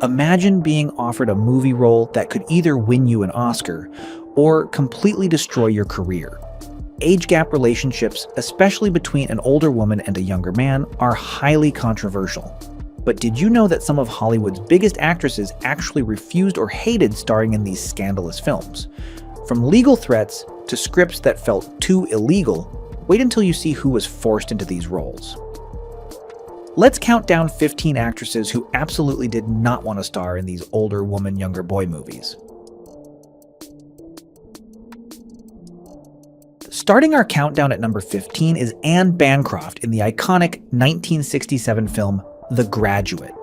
Imagine being offered a movie role that could either win you an Oscar or completely destroy your career. Age gap relationships, especially between an older woman and a younger man, are highly controversial. But did you know that some of Hollywood's biggest actresses actually refused or hated starring in these scandalous films? From legal threats to scripts that felt too illegal, wait until you see who was forced into these roles. Let's count down 15 actresses who absolutely did not want to star in these older woman, younger boy movies. Starting our countdown at number 15 is Anne Bancroft in the iconic 1967 film The Graduate.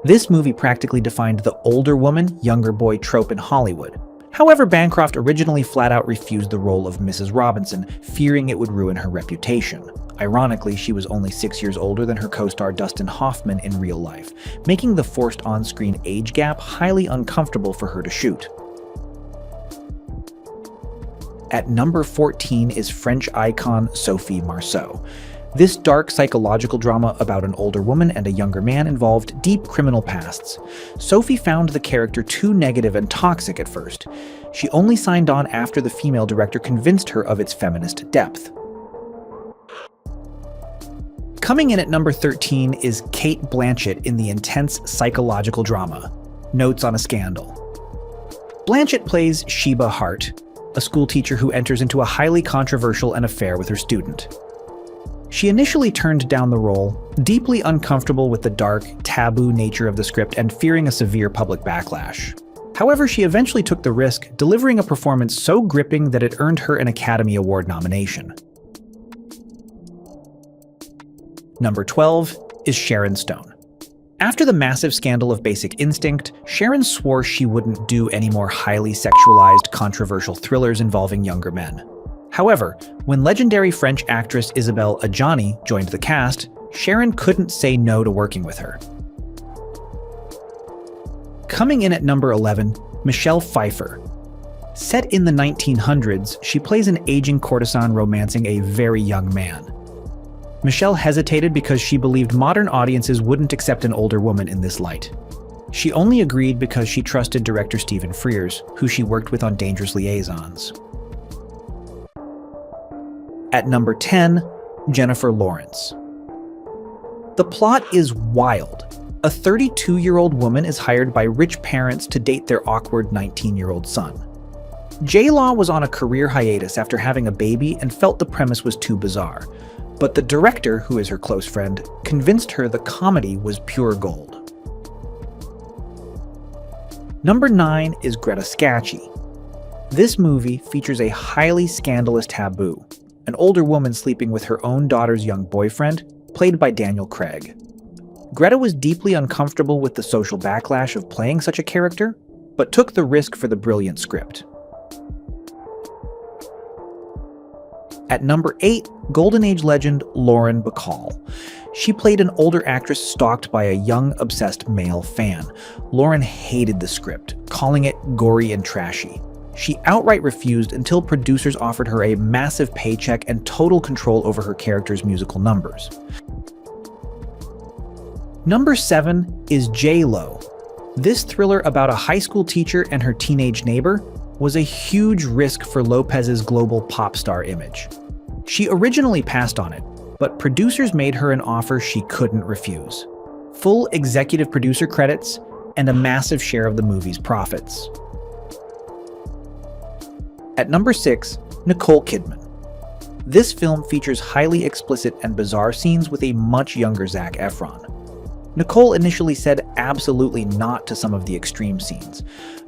This movie practically defined the older woman, younger boy trope in Hollywood. However, Bancroft originally flat-out refused the role of Mrs. Robinson, fearing it would ruin her reputation. Ironically, she was only 6 years older than her co-star Dustin Hoffman in real life, making the forced on-screen age gap highly uncomfortable for her to shoot. At number 14 is French icon Sophie Marceau. This dark psychological drama about an older woman and a younger man involved deep criminal pasts. Sophie found the character too negative and toxic at first. She only signed on after the female director convinced her of its feminist depth. Coming in at number 13 is Cate Blanchett in the intense psychological drama, Notes on a Scandal. Blanchett plays Sheba Hart, a schoolteacher who enters into a highly controversial affair with her student. She initially turned down the role, deeply uncomfortable with the dark, taboo nature of the script and fearing a severe public backlash. However, she eventually took the risk, delivering a performance so gripping that it earned her an Academy Award nomination. Number 12 is Sharon Stone. After the massive scandal of Basic Instinct, Sharon swore she wouldn't do any more highly sexualized, controversial thrillers involving younger men. However, when legendary French actress Isabelle Adjani joined the cast, Sharon couldn't say no to working with her. Coming in at number 11, Michelle Pfeiffer. Set in the 1900s, she plays an aging courtesan romancing a very young man. Michelle hesitated because she believed modern audiences wouldn't accept an older woman in this light. She only agreed because she trusted director Stephen Frears, who she worked with on Dangerous Liaisons. At number 10, Jennifer Lawrence. The plot is wild. A 32-year-old woman is hired by rich parents to date their awkward 19-year-old son. J-Law was on a career hiatus after having a baby and felt the premise was too bizarre. But the director, who is her close friend, convinced her the comedy was pure gold. Number 9 is Greta Scacchi. This movie features a highly scandalous taboo, an older woman sleeping with her own daughter's young boyfriend, played by Daniel Craig. Greta was deeply uncomfortable with the social backlash of playing such a character, but took the risk for the brilliant script. At number 8, Golden Age legend Lauren Bacall. She played an older actress stalked by a young, obsessed male fan. Lauren hated the script, calling it gory and trashy. She outright refused until producers offered her a massive paycheck and total control over her character's musical numbers. Number 7 is J-Lo. This thriller about a high school teacher and her teenage neighbor was a huge risk for Lopez's global pop star image. She originally passed on it, but producers made her an offer she couldn't refuse. Full executive producer credits and a massive share of the movie's profits. At number 6, Nicole Kidman. This film features highly explicit and bizarre scenes with a much younger Zac Efron. Nicole initially said absolutely not to some of the extreme scenes,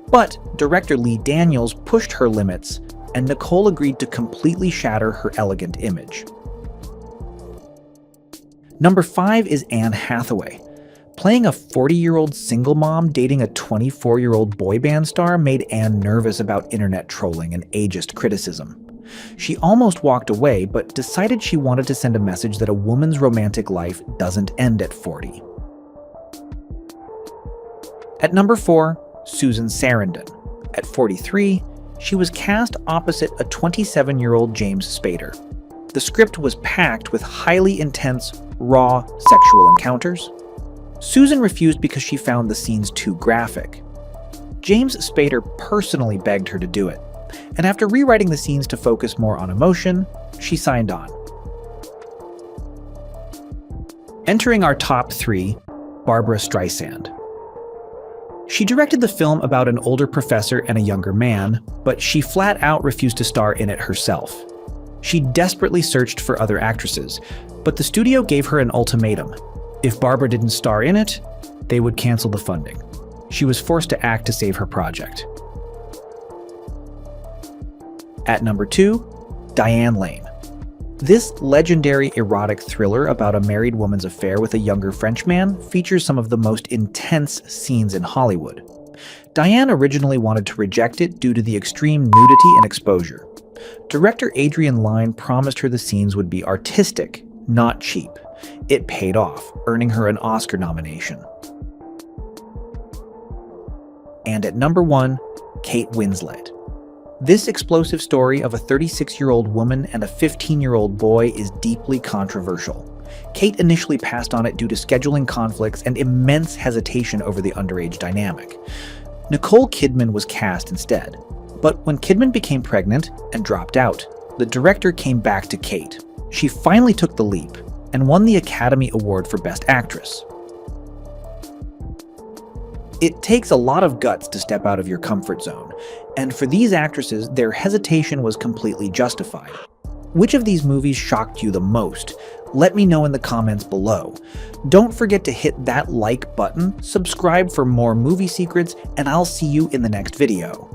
but director Lee Daniels pushed her limits, and Nicole agreed to completely shatter her elegant image. Number 5 is Anne Hathaway. Playing a 40-year-old single mom dating a 24-year-old boy band star made Anne nervous about internet trolling and ageist criticism. She almost walked away, but decided she wanted to send a message that a woman's romantic life doesn't end at 40. At number 4, Susan Sarandon. At 43, she was cast opposite a 27-year-old James Spader. The script was packed with highly intense, raw sexual encounters. Susan refused because she found the scenes too graphic. James Spader personally begged her to do it, and after rewriting the scenes to focus more on emotion, she signed on. Entering our top 3, Barbra Streisand. She directed the film about an older professor and a younger man, but she flat out refused to star in it herself. She desperately searched for other actresses, but the studio gave her an ultimatum. If Barbra didn't star in it, they would cancel the funding. She was forced to act to save her project. At number 2, Diane Lane. This legendary erotic thriller about a married woman's affair with a younger French man features some of the most intense scenes in Hollywood. Diane originally wanted to reject it due to the extreme nudity and exposure. Director Adrian Lyne promised her the scenes would be artistic, not cheap. It paid off, earning her an Oscar nomination. And at number 1, Kate Winslet. This explosive story of a 36-year-old woman and a 15-year-old boy is deeply controversial. Kate initially passed on it due to scheduling conflicts and immense hesitation over the underage dynamic. Nicole Kidman was cast instead. But when Kidman became pregnant and dropped out, the director came back to Kate. She finally took the leap and won the Academy Award for Best Actress. It takes a lot of guts to step out of your comfort zone, and for these actresses, their hesitation was completely justified. Which of these movies shocked you the most? Let me know in the comments below. Don't forget to hit that like button, subscribe for more movie secrets, and I'll see you in the next video.